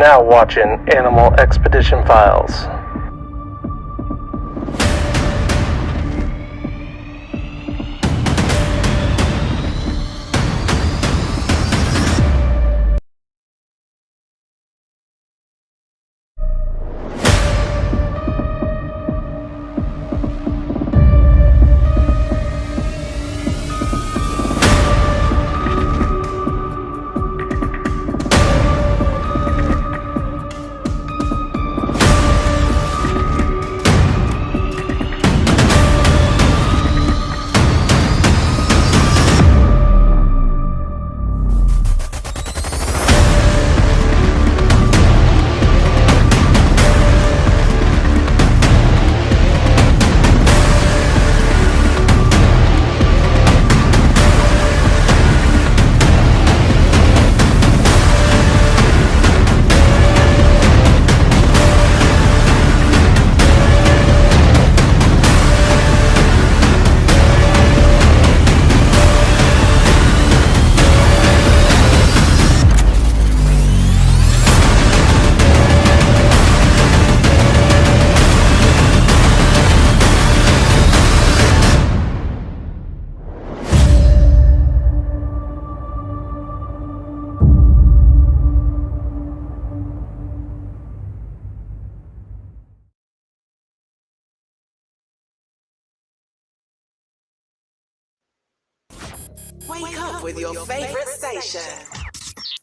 now watching Animal Expedition Files. Wake up with your favorite station.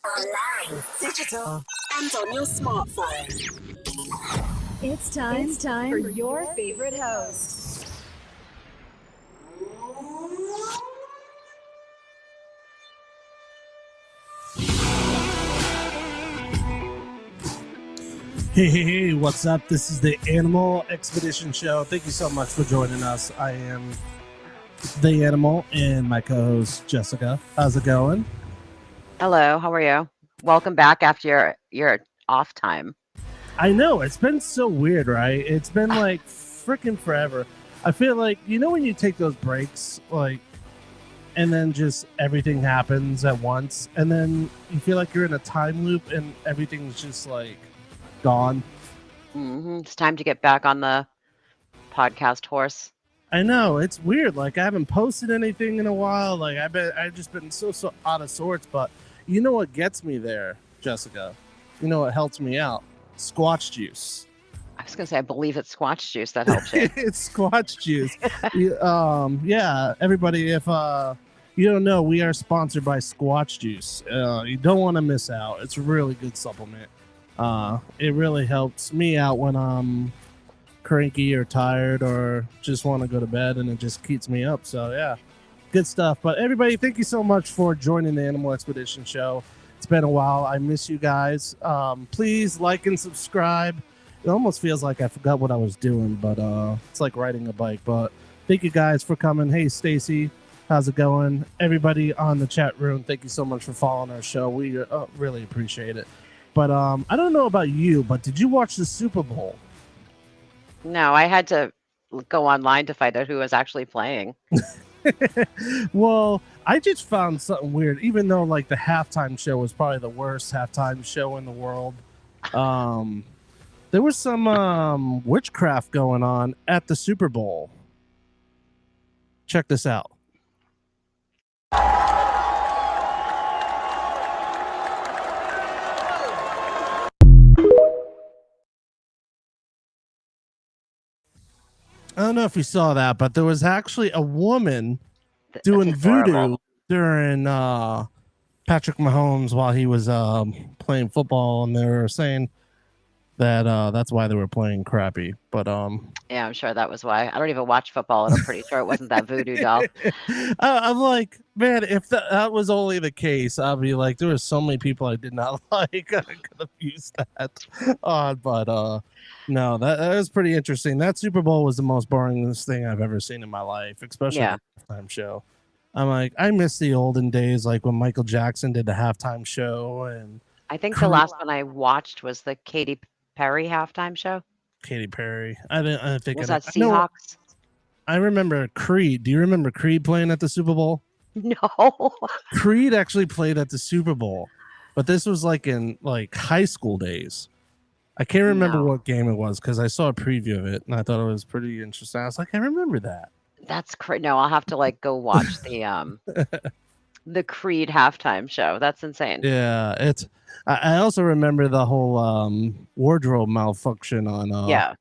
Online, digital, and on your smartphone. It's time for your favorite host. Hey, what's up? This is the Animal Expedition Show. Thank you so much for joining us. I am the Animal and my co-host Jessica. How's it going? Hello, how are you? Welcome back after your off time. I know, it's been so weird, right? It's been like freaking forever. I feel like, you know when you take those breaks, like, and then just everything happens at once, and then you feel like you're in a time loop and everything's just like gone. It's time to get back on the podcast horse. I know, it's weird. Like, I haven't posted anything in a while. Like, I've just been so out of sorts. But you know what gets me there, Jessica? You know what helps me out? Squatch juice. I was gonna say, I believe it's squatch juice that helps you. It's squatch juice. Yeah, everybody, if you don't know, we are sponsored by Squatch Juice. You don't want to miss out. It's a really good supplement. It really helps me out when I'm cranky or tired or just want to go to bed, and it just keeps me up. So yeah, good stuff. But everybody, thank you so much for joining the Animal Expedition Show. It's been a while. I miss you guys. Please like and subscribe. It almost feels like I forgot what I was doing, but it's like riding a bike. But thank you guys for coming. Hey Stacy, how's it going? Everybody on the chat room, thank you so much for following our show. We really appreciate it. But I don't know about you, but did you watch the Super Bowl? No, I had to go online to find out who was actually playing. Well, I just found something weird, even though like the halftime show was probably the worst halftime show in the world. There was some witchcraft going on at the Super Bowl. Check this out. I don't know if you saw that, but there was actually a woman doing voodoo during Patrick Mahomes while he was playing football, and they were saying that that's why they were playing crappy. But yeah, I'm sure that was why. I don't even watch football, and I'm pretty sure it wasn't that voodoo doll. I'm like, man, if that was only the case, I'd be like, there were so many people I did not like. I could have used that on, but no, that was pretty interesting. That Super Bowl was the most boringest thing I've ever seen in my life, especially the halftime show. I'm like, I miss the olden days, like when Michael Jackson did the halftime show, and I think the last one I watched was the Katy Perry halftime show. Katy Perry. I didn't think was that Seahawks. I remember Creed. Do you remember Creed playing at the Super Bowl? No. Creed actually played at the Super Bowl. but this was like in like high school days. I can't remember No. what game it was because I saw a preview of it and I thought it was pretty interesting. I was like, I remember that. That's no, I'll have to like go watch the Creed halftime show. That's insane. Yeah, it's. I also remember the whole wardrobe malfunction on. Yeah,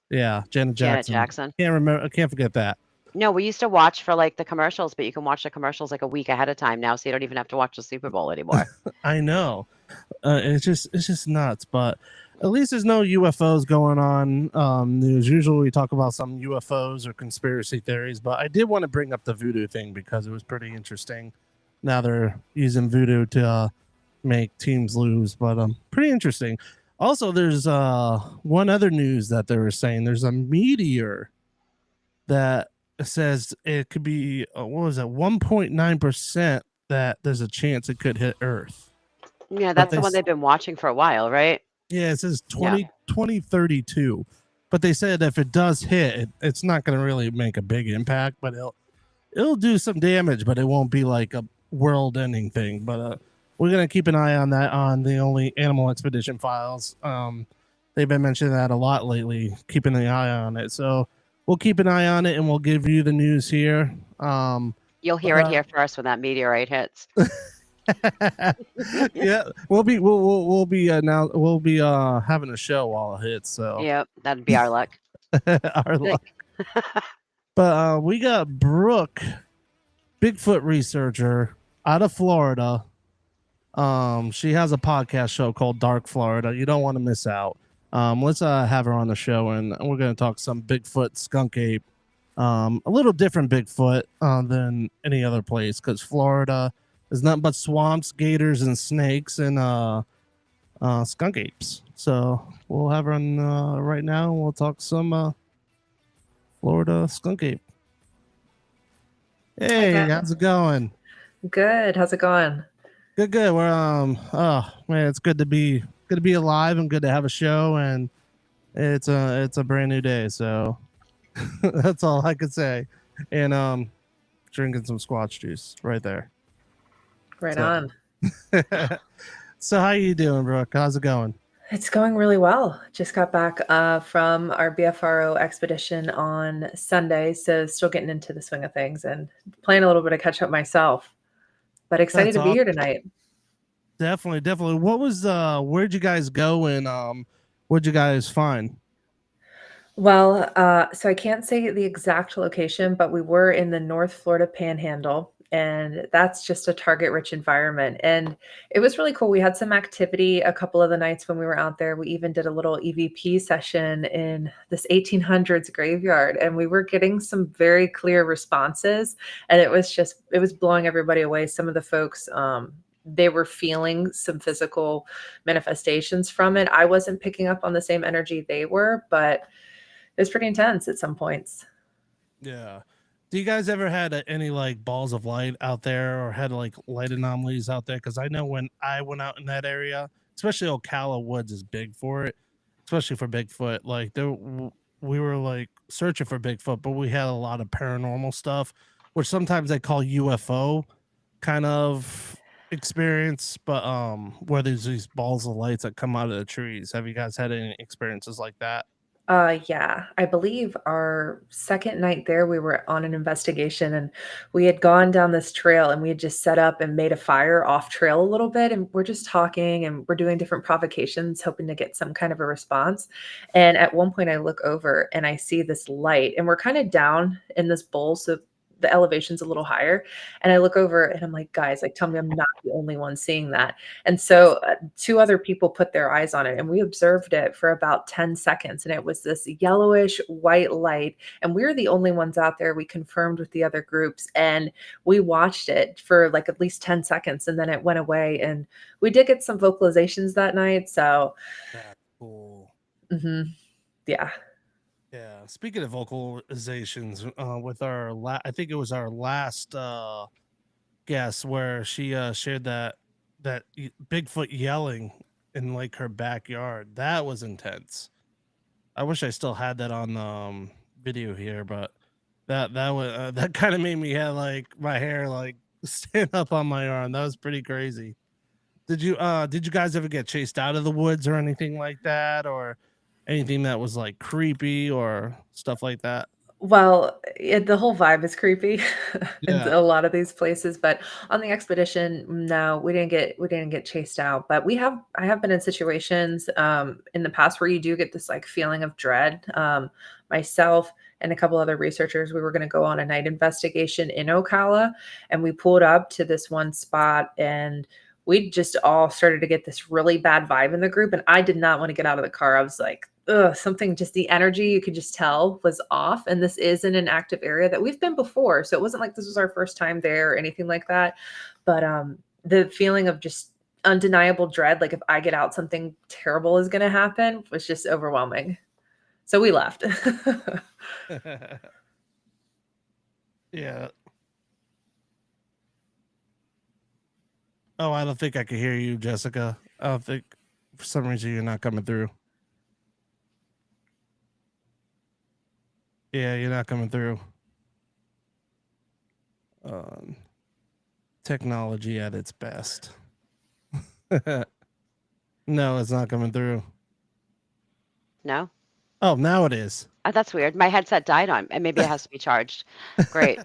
Yeah, Janet Janet Jackson. Jackson. Can't remember. I can't forget that. No, we used to watch for like the commercials, but you can watch the commercials like a week ahead of time now, so you don't even have to watch the Super Bowl anymore. I know. It's just nuts, but at least there's no UFOs going on. News. Usually we talk about some UFOs or conspiracy theories, but I did want to bring up the voodoo thing because it was pretty interesting. Now they're using voodoo to make teams lose, but pretty interesting. Also, there's one other news that they were saying there's a meteor that says it could be what was it 1.9% that there's a chance it could hit Earth. Yeah, But that's they the one s- they've been watching for a while, right? yeah, it says Yeah. 2032. But they said if it does hit, it's not going to really make a big impact, but it'll do some damage, but it won't be like a world-ending thing. But we're gonna keep an eye on that on the Only Animal Expedition files. They've been mentioning that a lot lately, keeping an eye on it. So we'll keep an eye on it, and we'll give you the news here. You'll hear it here first when that meteorite hits. Yeah, we'll be having a show while it hits. So Yep, that'd be our luck. our luck. But we got Brooke, Bigfoot researcher out of Florida. She has a podcast show called Dark Florida. You don't want to miss out. Let's have her on the show, and we're going to talk some Bigfoot, skunk ape, a little different Bigfoot than any other place because Florida is nothing but swamps, gators, and snakes, and skunk apes. So we'll have her on right now, and we'll talk some Florida skunk ape. Hey, Okay. how's it going? Good. How's it going? Good. We're oh man, it's good to be alive and good to have a show, and it's a brand new day, so that's all I could say. And drinking some squash juice right there. Right So- on. So how you doing, Brooke? How's it going? It's going really well. Just got back from our BFRO expedition on Sunday, so still getting into the swing of things and playing a little bit of catch up myself. But excited That's to be here tonight. Definitely. What was where'd you guys go and what'd you guys find? Well, so I can't say the exact location, but we were in the North Florida Panhandle, and that's just a target-rich environment. And it was really cool. We had some activity a couple of the nights when we were out there. We even did a little EVP session in this 1800s graveyard, and we were getting some very clear responses. And it was blowing everybody away. Some of the folks, they were feeling some physical manifestations from it. I wasn't picking up on the same energy they were, but it was pretty intense at some points. Yeah. Do you guys ever had any like balls of light out there or had like light anomalies out there? Because I know when I went out in that area, especially Ocala Woods is big for it, especially for Bigfoot. Like we were like searching for Bigfoot, but we had a lot of paranormal stuff, which sometimes they call UFO kind of experience. But where there's these balls of lights that come out of the trees. Have you guys had any experiences like that? Yeah, I believe our second night there, we were on an investigation and we had gone down this trail and we had just set up and made a fire off trail a little bit. And we're just talking and we're doing different provocations, hoping to get some kind of a response. And at one point, I look over and I see this light, and we're kind of down in this bowl. So the elevation's a little higher. And I look over and I'm like, guys, like, tell me I'm not the only one seeing that. And so two other people put their eyes on it, and we observed it for about 10 seconds. And it was this yellowish white light. And we were the only ones out there. We confirmed with the other groups, and we watched it for like at least 10 seconds. And then it went away. And we did get some vocalizations that night. So, That's cool. Yeah. Yeah. Speaking of vocalizations, with our I think it was our last guest where she shared that Bigfoot yelling in like her backyard. That was intense. I wish I still had that on video here, but that was that kind of made me have like my hair like stand up on my arm. That was pretty crazy Did you guys ever get chased out of the woods or anything like that, or anything that was like creepy or stuff like that? Well, the whole vibe is creepy in Yeah. a lot of these places, but on the expedition, no, we didn't get chased out. But I have been in situations in the past where you do get this like feeling of dread. Myself and a couple other researchers, we were going to go on a night investigation in Ocala, and we pulled up to this one spot, and we just all started to get this really bad vibe in the group, and I did not want to get out of the car. I was like, ugh, something, just the energy you could just tell was off. And this is in an active area that we've been before. So it wasn't like this was our first time there or anything like that. But the feeling of just undeniable dread, like if I get out, something terrible is going to happen, was just overwhelming. So we left. Yeah. Oh, I don't think I can hear you, Jessica. I don't think for some reason you're not coming through. Yeah, you're not coming through. Um, Technology at its best. No, it's not coming through. No? Oh, now it is. That's weird. My headset died on, and maybe it has to be charged. Great.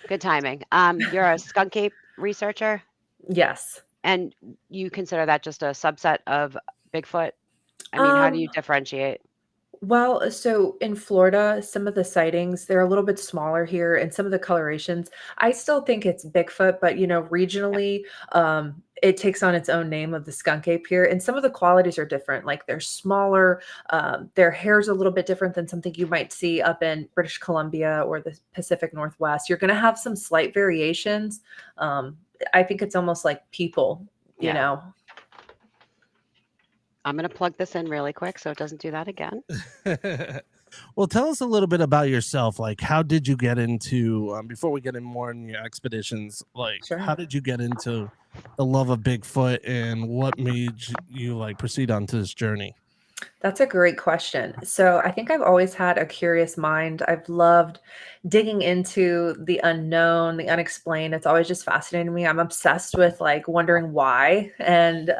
Good timing. You're a skunk ape researcher, Yes. and you consider that just a subset of Bigfoot? I mean, how do you Um, differentiate? Well, so in Florida, some of the sightings, they're a little bit smaller here, and some of the colorations, I still think it's Bigfoot, but Yeah. regionally, it takes on its own name of the skunk ape here. And some of the qualities are different. Like they're smaller, their hair's a little bit different than something you might see up in British Columbia or the Pacific Northwest. You're going to have some slight variations. I think it's almost like people, you Yeah. know. I'm going to plug this in really quick so it doesn't do that again. Well, tell us a little bit about yourself. Like, how did you get into, before we get in more in your expeditions, like, how Sure. did you get into the love of Bigfoot and what made you like proceed onto this journey? That's a great question. So I think I've always had a curious mind. I've loved digging into the unknown, the unexplained. It's always just fascinated me. I'm obsessed with like wondering why. And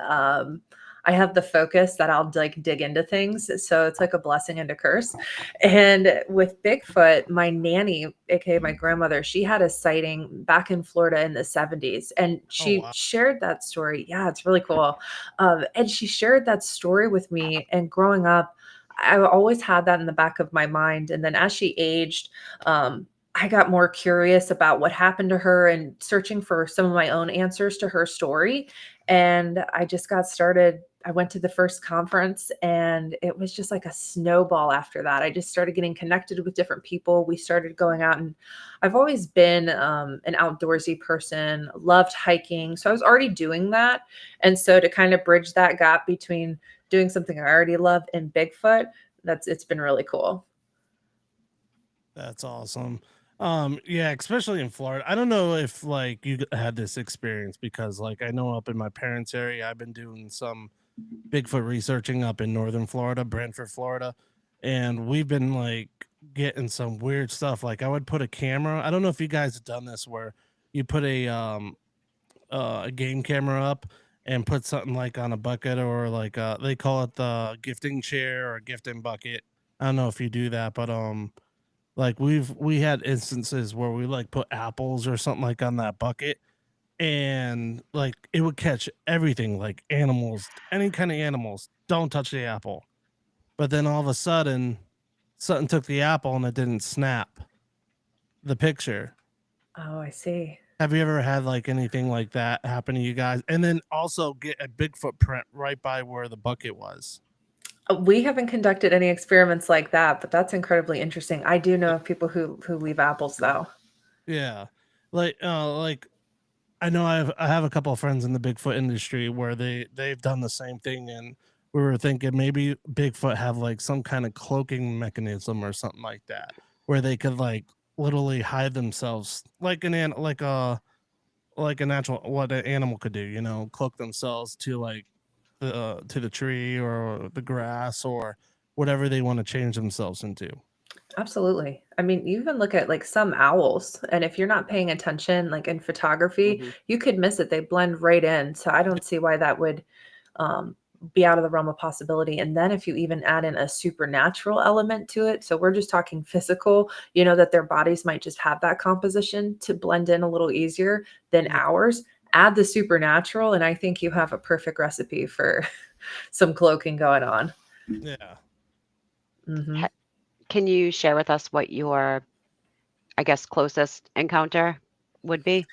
I have the focus that I'll like dig into things. So it's like a blessing and a curse. And with Bigfoot, my nanny, aka my grandmother, she had a sighting back in Florida in the 70s. And Oh, she wow. shared that story. Yeah, it's really cool. And she shared that story with me. And growing up, I always had that in the back of my mind. And then as she aged, I got more curious about what happened to her and searching for some of my own answers to her story. And I just got started. I went to the first conference and it was just like a snowball after that. I just started getting connected with different people. We started going out, and I've always been an outdoorsy person, loved hiking. So I was already doing that. And so to kind of bridge that gap between doing something I already loved and Bigfoot, it's been really cool. That's awesome. Yeah, especially in Florida. I don't know if like had this experience because like I know up in my parents' area, I've been doing some Bigfoot researching up in northern Florida, Brantford, Florida, and we've been like getting some weird stuff. Like I would put a camera. I don't know if you guys have done this where you put a game camera up and put something like on a bucket or like they call it the gifting chair or gifting bucket. I don't know if you do that, but like we had instances where we like put apples or something like on that bucket and like it would catch everything like animals, any kind of animals. Don't touch the apple. But then all of a sudden something took the apple and it didn't snap the picture. Oh, I see. Have you ever had like anything like that happen to you guys? And then also get a big footprint right by where the bucket was. We haven't conducted any experiments like that, but that's incredibly interesting. I do know of people who leave apples though. Yeah. Like I have a couple of friends in the Bigfoot industry where they've done the same thing, and we were thinking maybe Bigfoot have like some kind of cloaking mechanism or something like that, where they could like literally hide themselves like like a natural what an animal could do, cloak themselves to like to the tree or the grass or whatever they want to change themselves into. Absolutely. I mean, you even look at like some owls, and if you're not paying attention, like in photography, Hmm. you could miss it. They blend right in. So I don't see why that would um, be out of the realm of possibility. And then if you even add in a supernatural element to it, so we're just talking physical, that their bodies might just have that composition to blend in a little easier than Yeah. ours. Add the supernatural, and I think you have a perfect recipe for some cloaking going on. Yeah. Hmm. Can you share with us what your, I guess, closest encounter would be?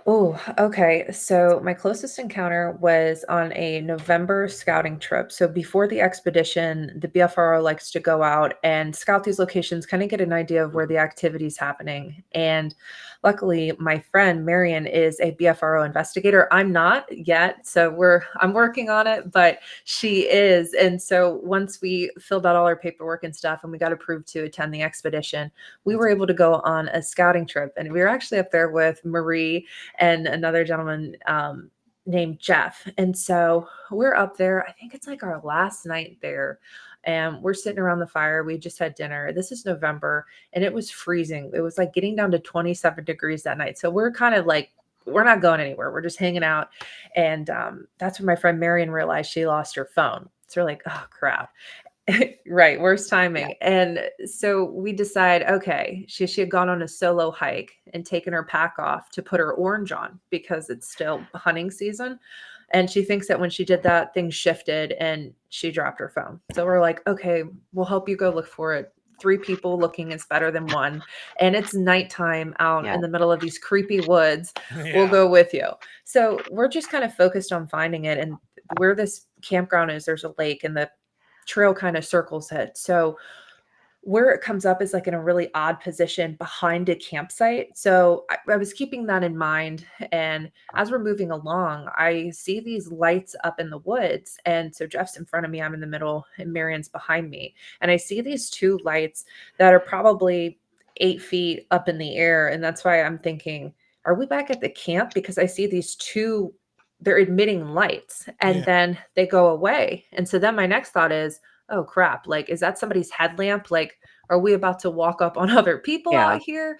Oh, okay. So my closest encounter was on a November scouting trip. So before the expedition, the BFRO likes to go out and scout these locations, kind of get an idea of where the activity is happening. And luckily, my friend Marion is a BFRO investigator. I'm not yet, so I'm working on it, but she is. And so once we filled out all our paperwork and stuff, and we got approved to attend the expedition, we were able to go on a scouting trip, and we were actually up there with Marie and another gentleman named Jeff. And so we're up there. I think it's like our last night there. And we're sitting around the fire. We just had dinner. This is November, and it was freezing. It was like getting down to 27 degrees that night. So we're kind of like, we're not going anywhere. We're just hanging out. And that's when my friend Marion realized she lost her phone. So we're like, oh, crap. Right, worst Yeah. timing. And so we decide, okay, she had gone on a solo hike and taken her pack off to put her orange on because it's still hunting season. And she thinks that when she did that, things shifted and she dropped her phone. So we're like, okay, we'll help you go look for it. Three people looking is better than one. And it's nighttime out Yeah. in the middle of these creepy woods. We'll Yeah. go with you. So we're just kind of focused on finding it. And where this campground is, there's a lake, and the trail kind of circles it. So where it comes up is like in a really odd position behind a campsite. So I was keeping that in mind. And as we're moving along, I see these lights up in the woods. And so Jeff's in front of me, I'm in the middle, and Marion's behind me. And I see these two lights that are probably 8 feet up in the air. And that's why I'm thinking, are we back at the camp? Because I see these two, they're emitting lights and Yeah. then they go away. And so then my next thought is, oh crap, like, is that somebody's headlamp? Like, are we about to walk up on other people Yeah. out here?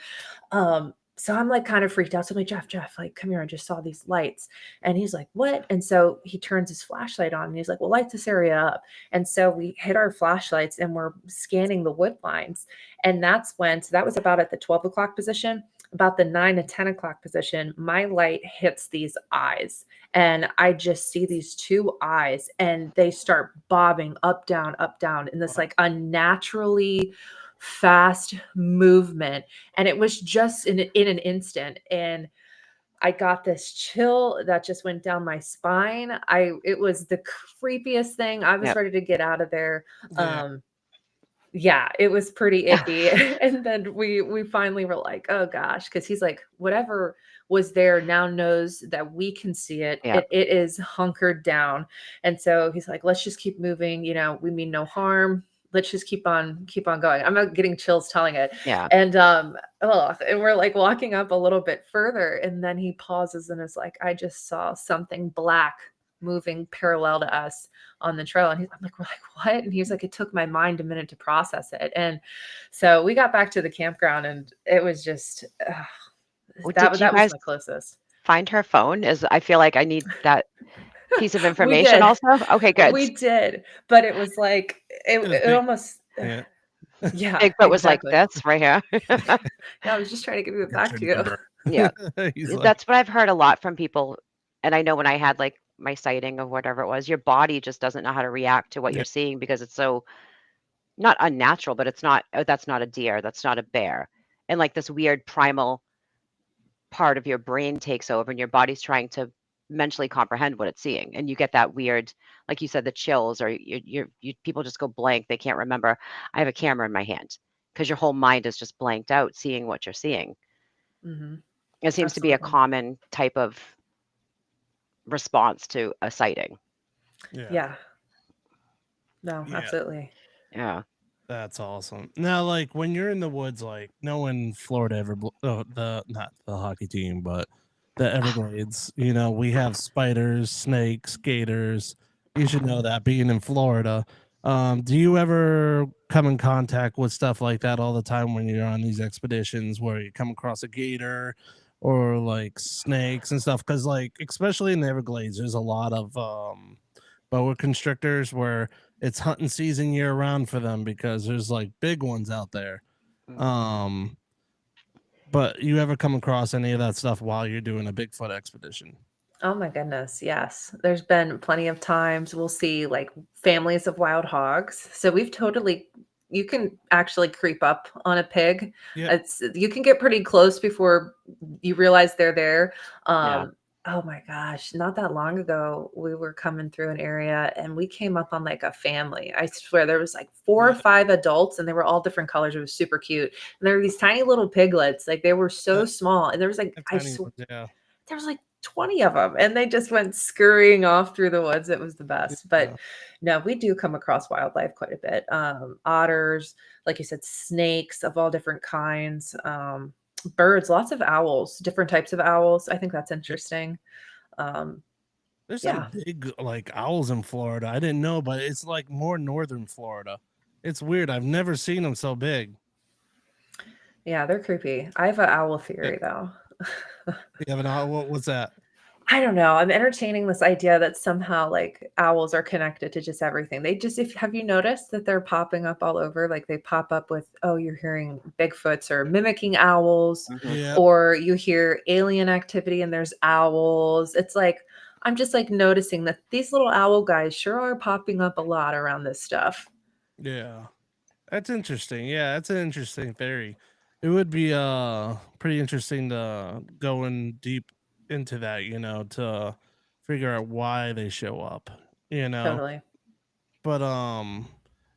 So I'm like kind of freaked out. So I'm like, Jeff, like, come here. I just saw these lights. And he's like, what? And so he turns his flashlight on and he's like, well, light this area up. And so we hit our flashlights and we're scanning the wood lines. And that's when, so that was about at the 12 o'clock position. About the 9 to 10 o'clock position, my light hits these eyes. And I just see these two eyes and they start bobbing up, down in this like unnaturally fast movement. And it was just in an instant. And I got this chill that just went down my spine. It was the creepiest thing. I was Yep. ready to get out of there. Yeah. Yeah, it was pretty icky. And then we finally were like, oh gosh, because he's like, whatever was there now knows that we can see it. Yeah. It is hunkered down. And so he's like, let's just keep moving. We mean no harm. Let's just keep on going. I'm not getting chills telling it. Yeah. And we're like walking up a little bit further, and then he pauses and is like, I just saw something black moving parallel to us on the trail. And we're like, what? And he was like, it took my mind a minute to process it. And so we got back to the campground, and it was just Did you that was guys my closest. find her phone? I feel like I need that piece of We information did. also. Okay, good. We did. But it was like It was it big. almost Yeah. yeah, Bigfoot was like exactly. this right here. Yeah, I was just trying to give it Got back your to you. number. Yeah. He's like, That's what I've heard a lot from people. And I know when I had like my sighting of whatever it was, your body just doesn't know how to react to what yeah. you're seeing because it's so not unnatural, but it's not, oh, that's not a deer, that's not a bear. And like this weird primal part of your brain takes over and your body's trying to mentally comprehend what it's seeing. And you get that weird, like you said, the chills, or people just go blank. They can't remember. I have a camera in my hand because your whole mind is just blanked out seeing what you're seeing. Mhm. It seems to be a Absolutely. common type of response to a sighting. Yeah. Yeah. No, Yeah. absolutely. Yeah. That's awesome. Now, like when you're in the woods, like no one in Florida ever, not the hockey team, but the Everglades. We have spiders, snakes, gators. You should know that being in Florida. Do you ever come in contact with stuff like that all the time when you're on these expeditions where you come across a gator or like snakes and stuff? Because like especially in the Everglades, there's a lot of boa constrictors where it's hunting season year round for them because there's like big ones out there. Mm. Um, but you ever come across any of that stuff while you're doing a Bigfoot expedition? Oh my goodness, yes. There's been plenty of times we'll see like families of wild hogs. So we've totally you can actually creep up on a pig. Yeah. It's you can get pretty close before you realize they're there. Yeah. Oh my gosh, not that long ago we were coming through an area and we came up on like a family. I swear there was like four or Yeah. five adults and they were all different colors. It was super cute. And there were these tiny little piglets, like they were so That, small. And there was like that tiny ones, yeah. there was like 20 of them and they just went scurrying off through the woods. It was the best. But Yeah. no, we do come across wildlife quite a bit. Otters, like you said, snakes of all different kinds, birds, lots of owls, different types of owls. I think that's Yeah. interesting. Um, There's some yeah. big like owls in Florida. I didn't know, but it's like more northern Florida. It's weird. I've never seen them so big. Yeah, they're creepy. I have an owl Yeah. theory though. You have an owl? What's that? I don't know. I'm entertaining this idea that somehow like owls are connected to just everything. They just if have you noticed that they're popping up all over? Like they pop up with, oh, you're hearing Bigfoots or mimicking owls, Hmm. Yeah. or you hear alien activity and there's owls. It's like I'm just like noticing that these little owl guys sure are popping up a lot around this stuff. Yeah. That's interesting. Yeah, that's an interesting theory. It would be pretty interesting to go in deep into that, to figure out why they show up, you know. Totally. But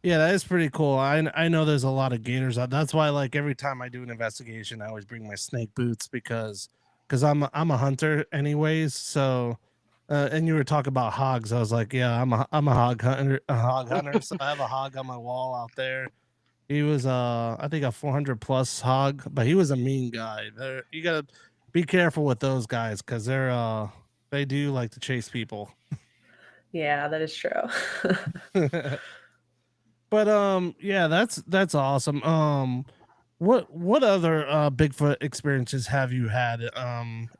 yeah, that is pretty cool. I know there's a lot of gators out. That's why like every time I do an investigation, I always bring my snake boots because I'm a hunter anyways. So and you were talking about hogs. I was like, yeah, I'm a hog hunter, So I have a hog on my wall out there. He was I think a 400 plus hog, but he was a mean guy. You got to be careful with those guys cuz they do like to chase people. Yeah, that is true. But yeah, that's awesome. What other Bigfoot experiences have you had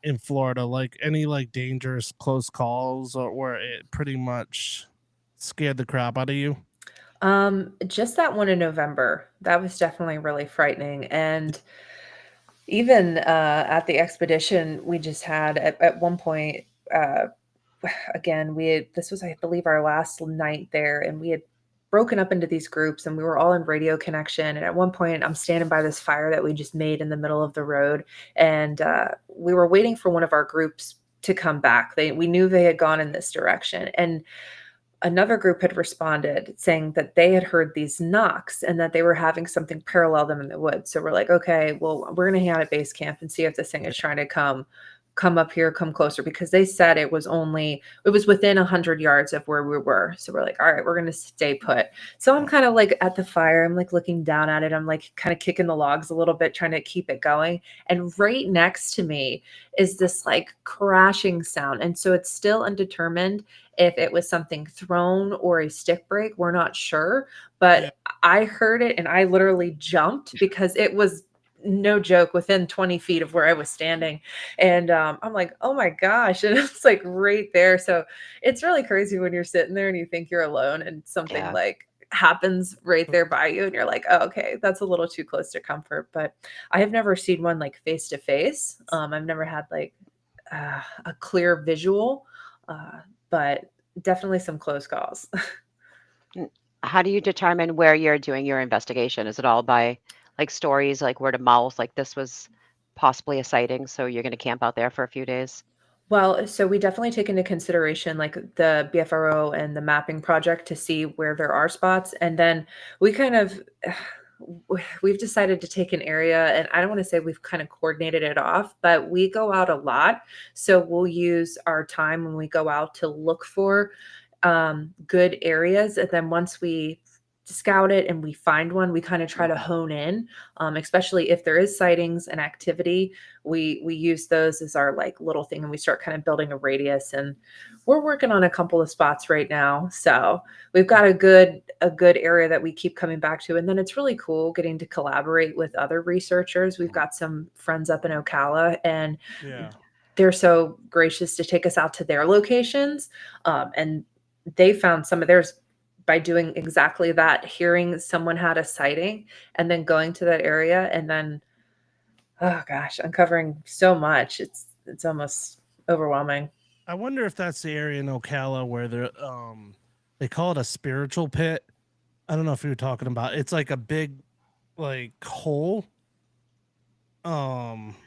in Florida? Like any like dangerous close calls or where it pretty much scared the crap out of you? Just that one in November. That was definitely really frightening. And even at the expedition we just had at one point, uh, again, we had this was, I believe, our last night there, and we had broken up into these groups and we were all in radio connection. And at one point, I'm standing by this fire that we just made in the middle of the road, and we were waiting for one of our groups to come back. We knew they had gone in this direction, and another group had responded saying that they had heard these knocks and that they were having something parallel them in the woods. So we're like, okay, well, we're going to hang out at base camp and see if this thing is trying to come up here, come closer, because they said it was within 100 yards of where we were. So we're like, all right, we're going to stay put. So I'm kind of like at the fire. I'm like looking down at it. I'm like kind of kicking the logs a little bit, trying to keep it going. And right next to me is this like crashing sound. And so it's still undetermined if it was something thrown or a stick break. We're not sure, Yeah. but I heard it and I literally jumped because it was no joke within 20 feet of where I was standing. And I'm like, oh my gosh. And it's like right there. So it's really crazy when you're sitting there and you think you're alone and something Yeah. like happens right there by you and you're like, oh, okay, that's a little too close to comfort. But I have never seen one like face to face. I've never had like a clear visual, but definitely some close calls. N- How do you determine where you're doing your investigation? Is it all by like stories, like word of mouth, like this was possibly a sighting, so you're going to camp out there for a few days? Well, so we definitely take into consideration like the BFRO and the mapping project to see where there are spots. And then we kind of we've decided to take an area, and I don't want to say we've kind of coordinated it off, but we go out a lot. So we'll use our time when we go out to look for good areas. And then once we scout it and we find one, we kind of try to hone in, especially if there is sightings and activity. We use those as our like little thing, and we start kind of building a radius. And we're working on a couple of spots right now, so we've got a good area that we keep coming back to. And then it's really cool getting to collaborate with other researchers. We've got some friends up in Ocala, and Yeah. they're so gracious to take us out to their locations, and they found some of theirs by doing exactly that, hearing someone had a sighting and then going to that area and then, oh gosh, uncovering so much. It's almost overwhelming. I wonder if that's the area in Ocala where they call it a spiritual pit. I don't know if you were talking about. It's like a big like hole.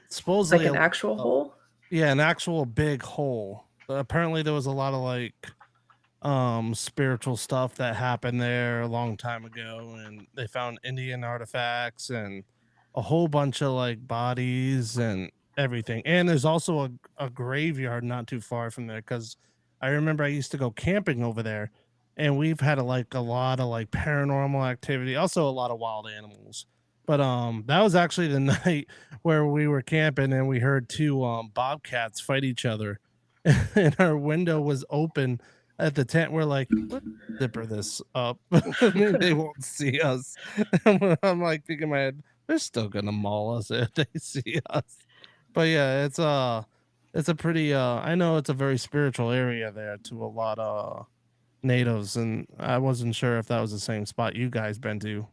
Supposedly Like an actual hole. Yeah, an actual big hole. Apparently there was a lot of like spiritual stuff that happened there a long time ago, and they found Indian artifacts and a whole bunch of like bodies and everything. And there's also a graveyard not too far from there, because I remember I used to go camping over there, and we've had a lot of like paranormal activity, also a lot of wild animals. But that was actually the night where we were camping and we heard two bobcats fight each other, and our window was open at the tent. We're like, let's zipper this up. They won't see us. I'm like thinking in my head, they're still gonna maul us if they see us. But yeah, it's a pretty I know it's a very spiritual area there to a lot of natives, and I wasn't sure if that was the same spot you guys been to.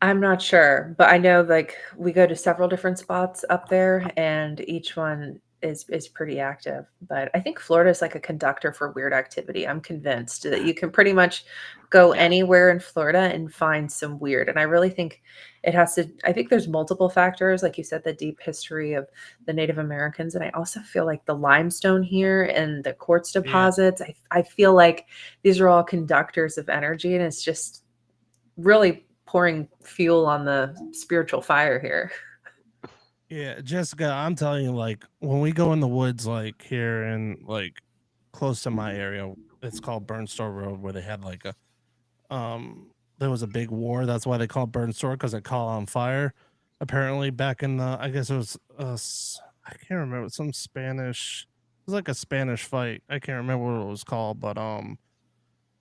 I'm not sure, but I know like we go to several different spots up there, and each one is pretty active. But I think Florida is like a conductor for weird activity. I'm convinced that you can pretty much go anywhere in Florida and find some weird. And I really think it has to, I think there's multiple factors, like you said, the deep history of the Native Americans. And I also feel like the limestone here and the quartz deposits, I feel like these are all conductors of energy, and it's just really pouring fuel on the spiritual fire here. Yeah, Jessica, I'm telling you, like when we go in the woods, like here in like close to my area, it's called Burnstore Road, where they had like there was a big war. That's why they call it Burnstore, because it caught on fire. Apparently, back in the, I guess it was I can't remember, some Spanish. It was like a Spanish fight. I can't remember what it was called, but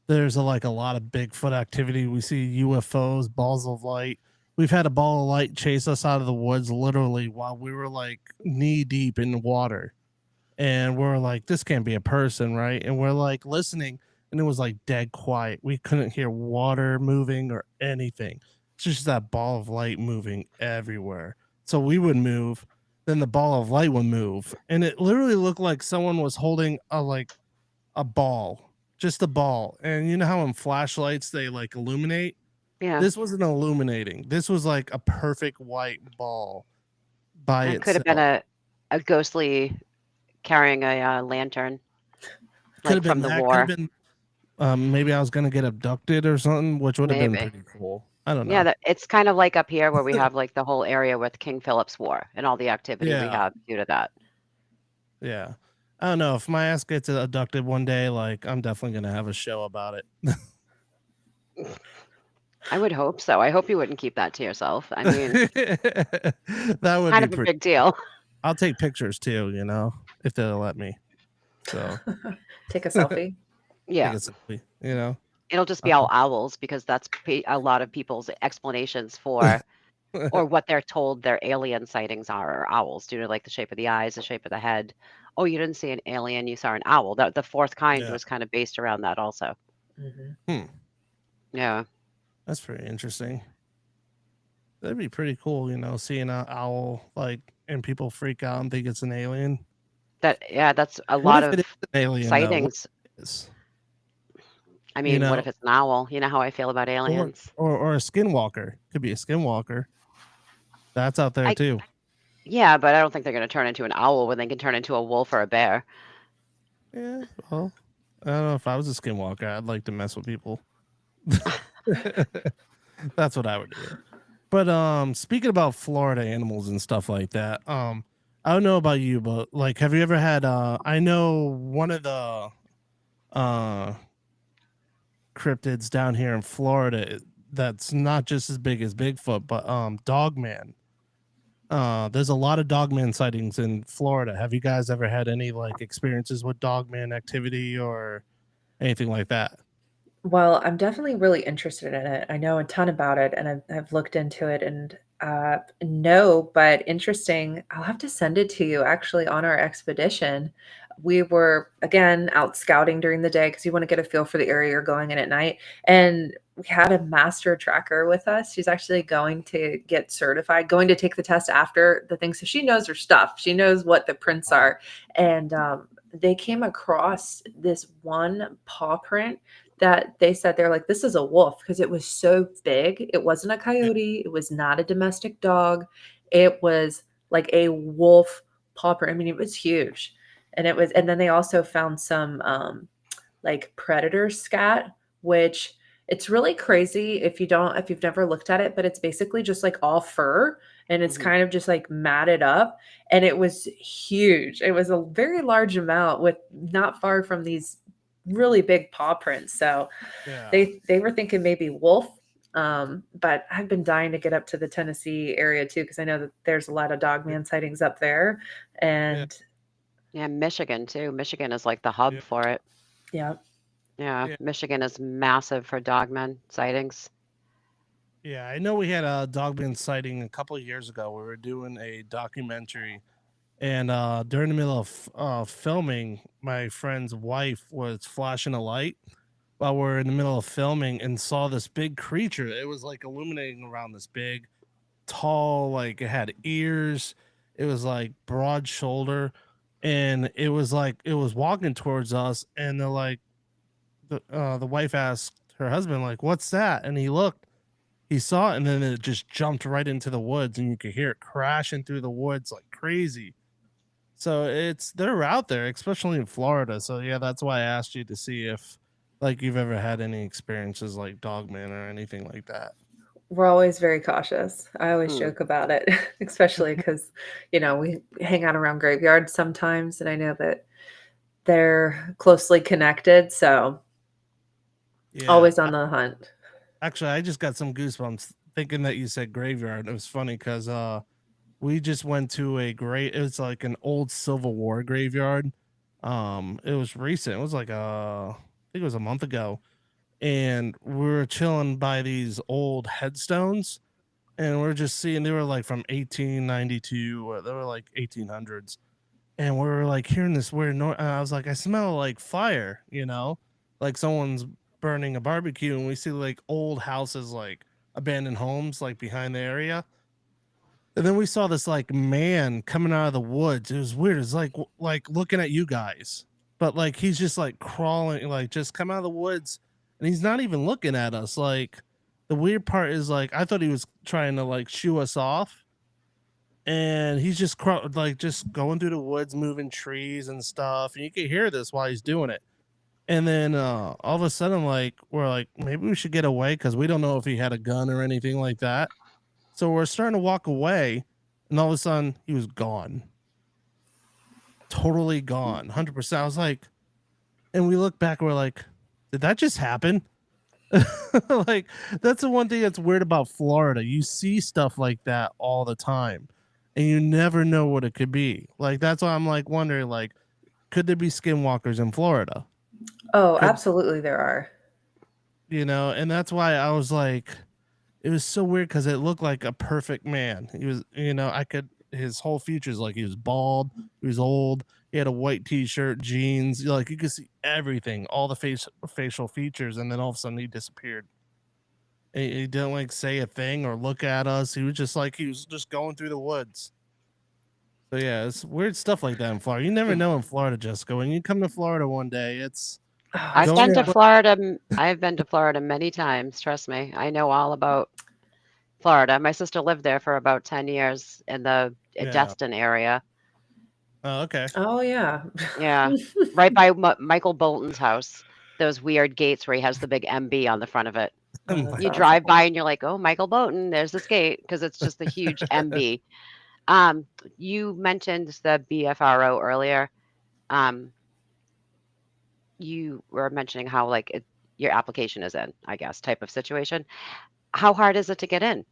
there's like a lot of Bigfoot activity. We see UFOs, balls of light. We've had a ball of light chase us out of the woods literally while we were like knee deep in water. And we're like, this can't be a person, right? And we're like listening, and it was like dead quiet. We couldn't hear water moving or anything. It's just that ball of light moving everywhere. So we would move, then the ball of light would move. And it literally looked like someone was holding a ball, just a ball. And you know how in flashlights they like illuminate? Yeah. This wasn't illuminating. This was like a perfect white ball by It could have itself. been a ghostly carrying a lantern, Could have like been from the that. Could have war. been maybe I was gonna get abducted or something, which would have been Maybe. pretty cool. I don't Yeah, know. it's kind of like up here where we have like the whole area with King Philip's War and all the activity we Yeah, have due to that. yeah. I don't know if my ass gets abducted one day. Like I'm definitely gonna have a show about it. I would hope so. I hope you wouldn't keep that to yourself. I mean, That would kind be of a pretty. big deal. I'll take pictures too. If they'll let me. So Take a selfie. take Yeah. a selfie. It'll just be Uh, all owls because that's a lot of people's explanations for or what they're told their alien sightings are owls due to like the shape of the eyes, the shape of the head. Oh, you didn't see an alien, you saw an owl. The fourth kind yeah. was kind of based around that also. Mhm. Hmm. Yeah. That's pretty interesting. That'd be pretty cool, seeing an owl like and people freak out and think it's an alien. That's a What lot if it of is an alien though? What sightings. is I you mean, what know, if it's an owl? You know how I feel about or aliens. or a skinwalker? Could be a skinwalker. That's out there I too. Yeah, but I don't think they're gonna turn into an owl when they can turn into a wolf or a bear. Yeah. Well, I don't know, if I was a skinwalker, I'd like to mess with people. That's what I would do. But speaking about Florida animals and stuff like that, I don't know about you, but like, have you ever had? I know one of the uh cryptids down here in Florida that's not just as big as Bigfoot, but Dogman. There's a lot of Dogman sightings in Florida. Have you guys ever had any like experiences with Dogman activity or anything like that? Well, I'm definitely really interested in it. I know a ton about it and I've looked into it and no, but interesting. I'll have to send it to you actually on our expedition. We were again out scouting during the day because you want to get a feel for the area you're going in at night. And we had a master tracker with us. She's actually going to get certified, going to take the test after the thing. So she knows her stuff. She knows what the prints are. And they came across this one paw print that they said they're like, this is a wolf because it was so big. It wasn't a Yeah. coyote. It was not a domestic dog. It was like a wolf paw print. I mean, it was huge. And then they also found some like predator scat, which it's really crazy if you've never looked at it, but it's basically just like all fur and it's Mhm. kind of just like matted up and it was huge. It was a very large amount with not far from these really big paw prints. So Yeah. they were thinking maybe wolf. But I've been dying to get up to the Tennessee area too because I know that there's a lot of dogman sightings up there. Yeah. And Yeah, Michigan too. Michigan is like the Yeah. hub for it. yeah, Yeah, Yeah. Michigan is massive for dogmen sightings. Yeah. I know we had a Dogman sighting a couple of years ago. We were doing a documentary, and during the middle of filming, my friend's wife was flashing a light while we're in the middle of filming and saw this big creature. It was like illuminating around this big, tall, like it had ears. It was like broad shoulder, and it was like it was walking towards us. And they're like, the wife asked her husband, like, "What's that?" And he looked, he saw it, and then it just jumped right into the woods, and you could hear it crashing through the woods like crazy. So they're out there, especially in Florida. So yeah, that's why I asked you to see if like you've ever had any experiences like Dogman or anything like that. we're always very cautious. I always Hmm. joke about it, especially because, we hang out around graveyards sometimes, and I know that they're closely connected. So Yeah. always on the hunt. Actually, I just got some goosebumps thinking that you said graveyard. It was funny because we just went to it was like an old Civil War graveyard. It was recent. It was like I think it was a month ago. And we were chilling by these old headstones, and we're just seeing they were like from 1892 or they were like 1800s, and we were like hearing this weird noise, and I was like, I smell like fire, like someone's burning a barbecue. And we see like old houses, like abandoned homes, like behind the area. And then we saw this like man coming out of the woods. It was weird. It's like looking at you guys, but like he's just like crawling, like just come out of the woods, and he's not even looking at us. Like the weird part is like I thought he was trying to like shoo us off, and he's just like just going through the woods, moving trees and stuff, and you can hear this while he's doing it. And then all of a sudden, like we're like maybe we should get away because we don't know if he had a gun or anything like that. So we're starting to walk away, and all of a sudden he was gone, totally gone, 100%. I was like, and we look back, we're like, did that just happen? Like that's the one thing that's weird about Florida. You see stuff like that all the time, and you never know what it could be. Like that's why I'm like wondering, like, could there be skinwalkers in Florida? Oh, Could absolutely there are. And that's why I was like, it was so weird because it looked like a perfect man. He was, I could his whole features like he was bald, he was old, he had a white t-shirt, jeans, like you could see everything, all the facial features, and then all of a sudden he disappeared. He didn't like say a thing or look at us. He was just like he was just going through the woods. So yeah, it's weird stuff like that in Florida. You never know in Florida, Jessica. When you come to Florida one day, it's Oh, I've it's going been true. to Florida. I've been to Florida many times. Trust me, I know all about Florida. My sister lived there for about 10 years in the yeah. Destin area. Oh, okay. Oh yeah. Yeah, right by Michael Bolton's house. Those weird gates where he has the big MB on the front of it. Oh, that's You Michael awesome. drive Bolton. by and you're like, "Oh, Michael Bolton, there's this gate," because it's just a huge MB. You mentioned the BFRO earlier. Um, you were mentioning how like your application is in, I guess, type of situation. How hard is it to get in?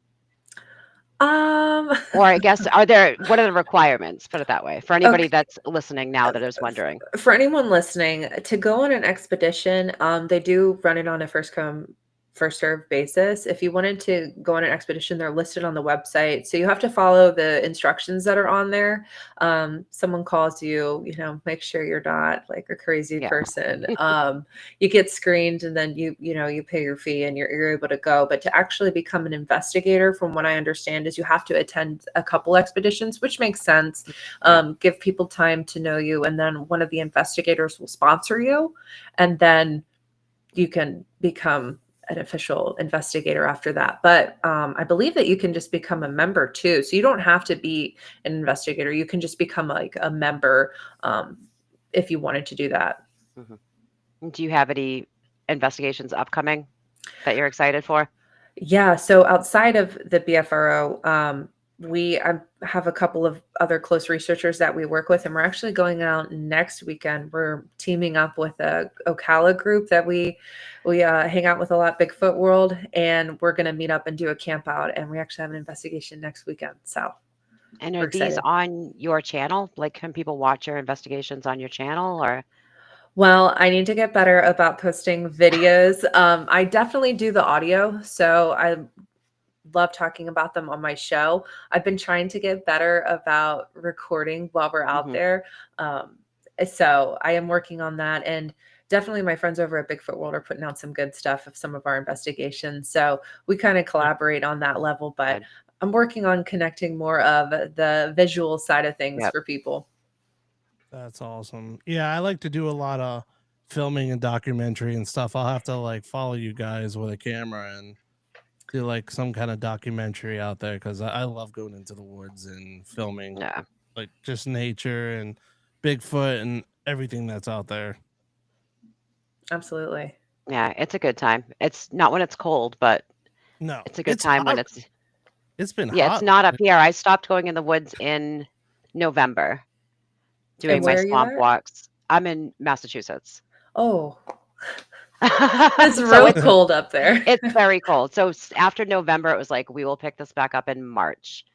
Um, Or I guess, what are the requirements? Put it that way, for anybody okay. that's listening now that is wondering. For anyone listening, to go on an expedition, they do run it on a first come, first served basis. If you wanted to go on an expedition, they're listed on the website. So you have to follow the instructions that are on there. Someone calls you, make sure you're not like a crazy Yeah. person. You get screened and then you pay your fee and you're able to go. But to actually become an investigator, from what I understand, is you have to attend a couple expeditions, which makes sense. Give people time to know you, and then one of the investigators will sponsor you, and then you can become an official investigator after that. But I believe that you can just become a member too. So you don't have to be an investigator. You can just become like a member if you wanted to do that. Mm-hmm. Do you have any investigations upcoming that you're excited for? Yeah. So outside of the BFRO, we have a couple of other close researchers that we work with, and we're actually going out next weekend. We're teaming up with a Ocala group that we hang out with a lot, Bigfoot World, and we're going to meet up and do a camp out. And we actually have an investigation next weekend. So, And we're are these excited. on your channel? Like, can people watch your investigations on your channel, or? Well, I need to get better about posting videos. I definitely do the audio, so I love talking about them on my show. I've been trying to get better about recording while we're out Mhm. there. So I am working on that. And definitely my friends over at Bigfoot World are putting out some good stuff of some of our investigations. So we kind of collaborate on that level, but Good. I'm working on connecting more of the visual side of things Yep. for people. That's awesome. Yeah, I like to do a lot of filming and documentary and stuff. I'll have to like follow you guys with a camera and do like some kind of documentary out there, because I love going into the woods and filming Yeah. like just nature and Bigfoot and everything that's out there. Absolutely. Yeah, it's a good time. It's not when it's cold, but No, it's a good it's time when hot. it's It's been yeah, it's hot. not up here. I stopped going in the woods in November And doing my where are you swamp at? walks. I'm in Massachusetts. Oh, it's So real cold up there. it's very cold. So after November, it was like, we will pick this back up in March,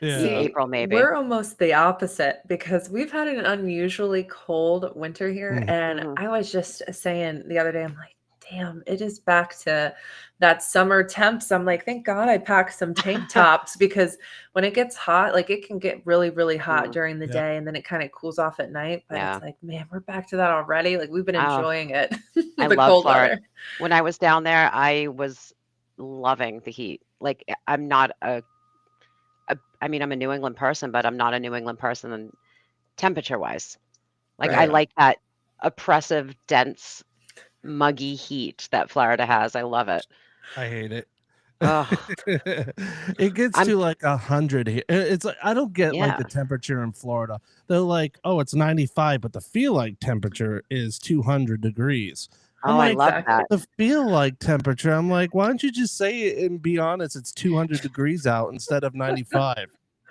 Yeah. See, April, maybe. we're almost the opposite because we've had an unusually cold winter here. Mhm. And Mhm. I was just saying the other day, I'm like, damn, it is back to that summer temps. I'm like, thank God I packed some tank tops, because when it gets hot, like it can get really, really hot Mhm. during the Yep. day, and then it kind of cools off at night. But Yeah. it's like, man, we're back to that already. Like we've been Oh, enjoying it, I the love cold Florida. weather. When I was down there, I was loving the heat. Like, I'm not I mean, I'm a New England person, but I'm not a New England person temperature wise. Like, I Right. like that oppressive, dense, muggy heat that Florida has. I love it. I hate it. Oh, It gets I'm to like 100 here. It's like I don't get like yeah. the temperature in Florida. They're like, oh, it's 95, but the feel like temperature is 200 degrees. I'm Oh, I like, love Exactly. that. the feel like temperature. I'm like, why don't you just say it and be honest? It's 200 degrees out instead of 95.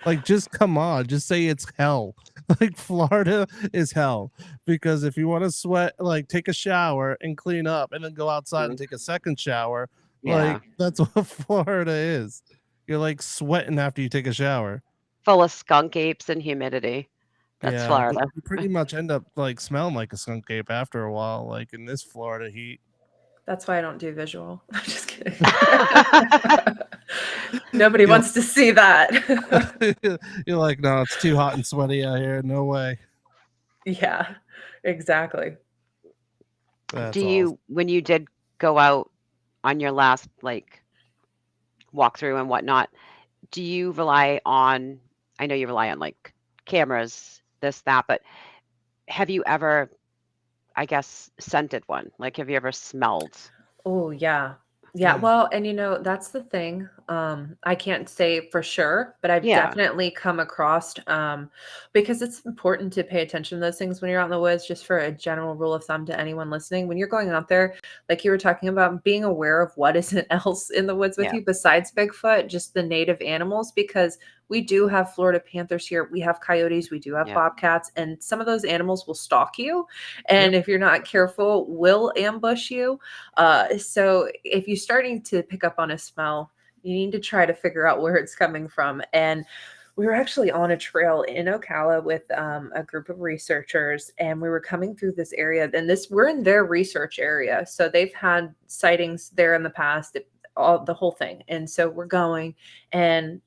Like, just come on, just say it's hell. Like, Florida is hell, because if you want to sweat, like take a shower and clean up and then go outside and Mhm. take a second shower, Yeah. like that's what Florida is. You're like sweating after you take a shower. Full of skunk apes and humidity. That's Yeah, Florida. you pretty much end up like smelling like a skunk ape after a while, like in this Florida heat. That's why I don't do visual. I'm just kidding. Nobody You're, wants to see that. you're like, no, it's too hot and sweaty out here. No way. Yeah, exactly. That's Do awesome. you, when you did go out on your last like walkthrough and whatnot, do you rely on, I know you rely on like cameras, this, that, but have you ever, I guess, scented one? Like, have you ever smelled? Oh, yeah. Yeah, Mm. well, and that's the thing. I can't say for sure, but I've Yeah. definitely come across because it's important to pay attention to those things when you're out in the woods, just for a general rule of thumb to anyone listening. When you're going out there, like you were talking about, being aware of what isn't else in the woods with Yeah. you besides Bigfoot, just the native animals, because we do have Florida panthers here. We have coyotes. We do have Yep. bobcats, and some of those animals will stalk you, and if you're not careful, will ambush you. So if you're starting to pick up on a smell, you need to try to figure out where it's coming from. And we were actually on a trail in Ocala with a group of researchers, and we were coming through this area. And we're in their research area, so they've had sightings there in the past, the whole thing. And so we're going, and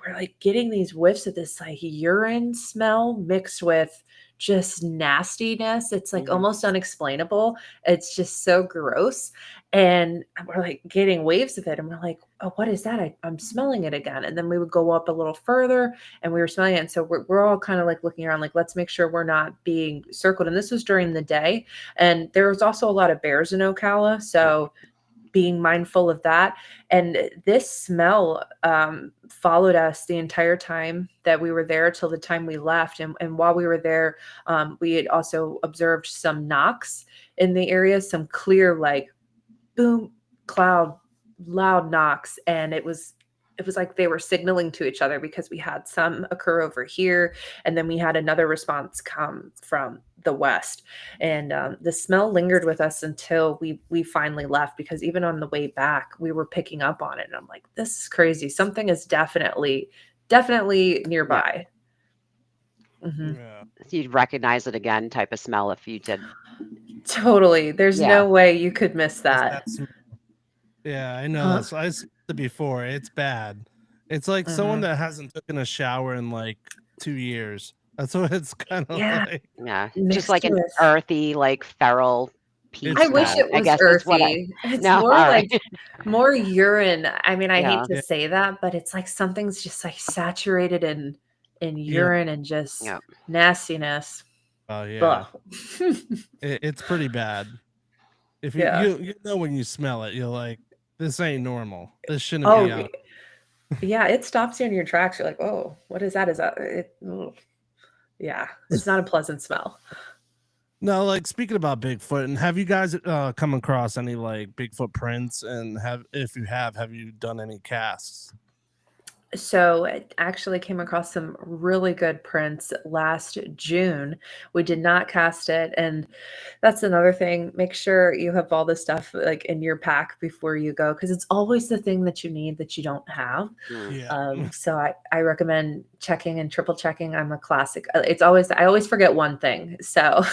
we're like getting these whiffs of this like urine smell mixed with just nastiness. It's like almost unexplainable. It's just so gross. And we're like getting waves of it. And we're like, oh, what is that? I'm smelling it again. And then we would go up a little further and we were smelling it. And so we're all kind of like looking around, like, let's make sure we're not being circled. And this was during the day. And there was also a lot of bears in Ocala. So being mindful of that. And this smell followed us the entire time that we were there till the time we left. And while we were there, we had also observed some knocks in the area, some clear, like boom, loud knocks. And it was like they were signaling to each other, because we had some occur over here, and then we had another response come from the west. And the smell lingered with us until we finally left, because even on the way back, we were picking up on it. And I'm like, this is crazy. Something is definitely nearby. Mm-hmm. Yeah. You'd recognize it again, type of smell if you did. Totally. There's no way you could miss that. That's yeah, I know. So I said it before. It's bad. It's like someone that hasn't taken a shower in like 2 years. That's what it's kind of like. Yeah, Mixed just like an with- earthy, like feral pea I wish smell, it was I guess is what earthy. It's No, more all like right. more urine. I mean, I Yeah. hate to say that, but it's like something's just like saturated in urine and just nastiness. Oh yeah, Blah. it's pretty bad. If you, you know when you smell it, you're like, this ain't normal. This shouldn't be out. Yeah, it stops you in your tracks. You're like, oh, what is that? Is that it? Ugh. Yeah, it's not a pleasant smell. No, like speaking about Bigfoot, and have you guys come across any like Bigfoot prints? And if you have you done any casts? So it actually came across some really good prints last June. We did not cast it. And that's another thing. Make sure you have all the stuff like in your pack before you go, because it's always the thing that you need that you don't have. So I recommend checking and triple checking. I'm a classic. I always forget one thing. So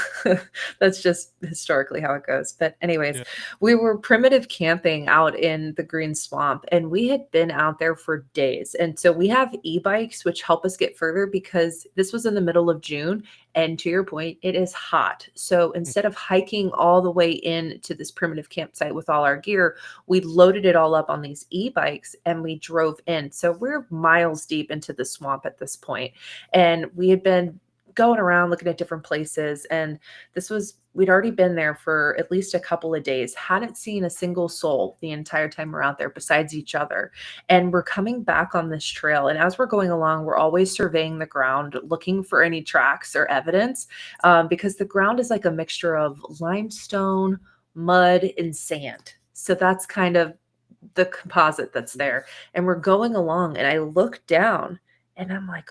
that's just historically how it goes. But anyways, we were primitive camping out in the Green Swamp, and we had been out there for days. And so we have e-bikes, which help us get further, because this was in the middle of June. And to your point, it is hot. So instead of hiking all the way in to this primitive campsite with all our gear, we loaded it all up on these e-bikes and we drove in. So we're miles deep into the swamp at this point. And we had been going around looking at different places. And we'd already been there for at least a couple of days, hadn't seen a single soul the entire time we're out there besides each other. And we're coming back on this trail. And as we're going along, we're always surveying the ground, looking for any tracks or evidence, because the ground is like a mixture of limestone, mud, and sand. So that's kind of the composite that's there. And we're going along, and I look down and I'm like,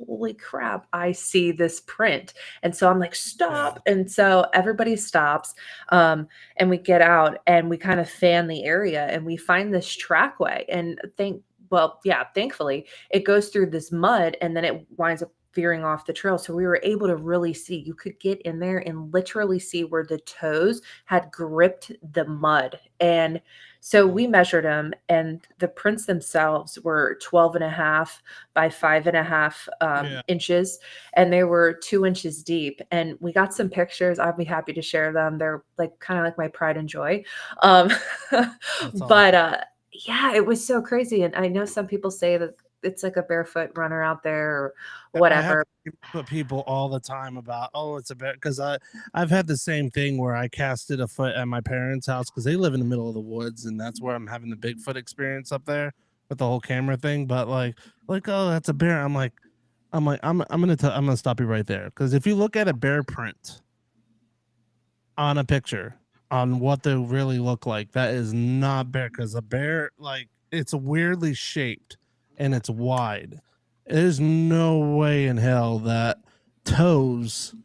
holy crap, I see this print. And so I'm like, stop. And so everybody stops. And we get out and we kind of fan the area, and we find this trackway. And thankfully it goes through this mud, and then it winds up veering off the trail. So we were able to really see, you could get in there and literally see where the toes had gripped the mud. And so we measured them, and the prints themselves were 12.5 by 5.5 inches, and they were 2 inches deep. And we got some pictures. I'll be happy to share them. They're like kind of like my pride and joy. But yeah, it was so crazy. And I know some people say that it's like a barefoot runner out there or whatever. But people all the time about, oh, it's a bear, because I've had the same thing where I casted a foot at my parents' house, because they live in the middle of the woods, and that's where I'm having the Bigfoot experience up there with the whole camera thing. But like oh, that's a bear. I'm gonna stop you right there, because if you look at a bear print on a picture on what they really look like, that is not bear, because a bear, like, it's weirdly shaped and it's wide. There's no way in hell that toes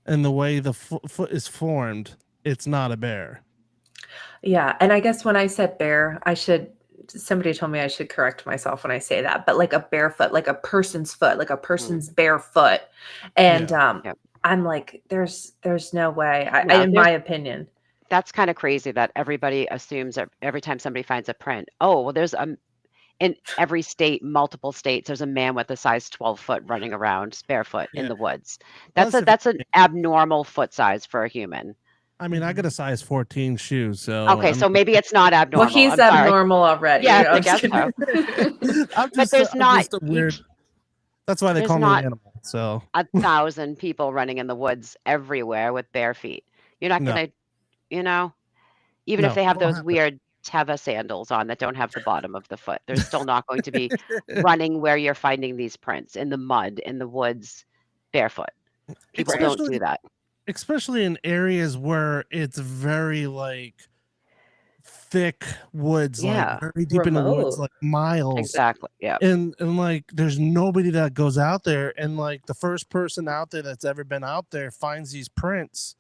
and the way the foot is formed, it's not a bear. Yeah, and I guess when I said bear, somebody told me I should correct myself when I say that, but like a barefoot, like a person's foot, like a person's bare foot. And Yeah. Yep. I'm like, there's no way, No, in my opinion. that's kind of crazy that everybody assumes that every time somebody finds a print, oh, well, there's in every state, multiple states, there's a man with a size 12 foot running around barefoot in Yeah. the woods. Plus, That's an abnormal foot size for a human. I mean, I got a size 14 shoe, so Okay, so maybe it's not Well, abnormal. he's I'm sorry. abnormal already. Yes, I'm I just guess so. kidding. But there's I'm not just a weird. That's why they there's call me not an animal. So 1,000 people running in the woods everywhere with bare feet. You're not no, gonna, you know, even if no, they have won't those happen. weird Teva sandals on that don't have the bottom of the foot, they're still not going to be running where you're finding these prints in the mud, in the woods, barefoot. People don't do that. Especially in areas where it's very like thick woods, like Yeah, very deep in the woods, Remote. like miles. exactly. Yeah. And like there's nobody that goes out there, and like the first person out there that's ever been out there finds these prints,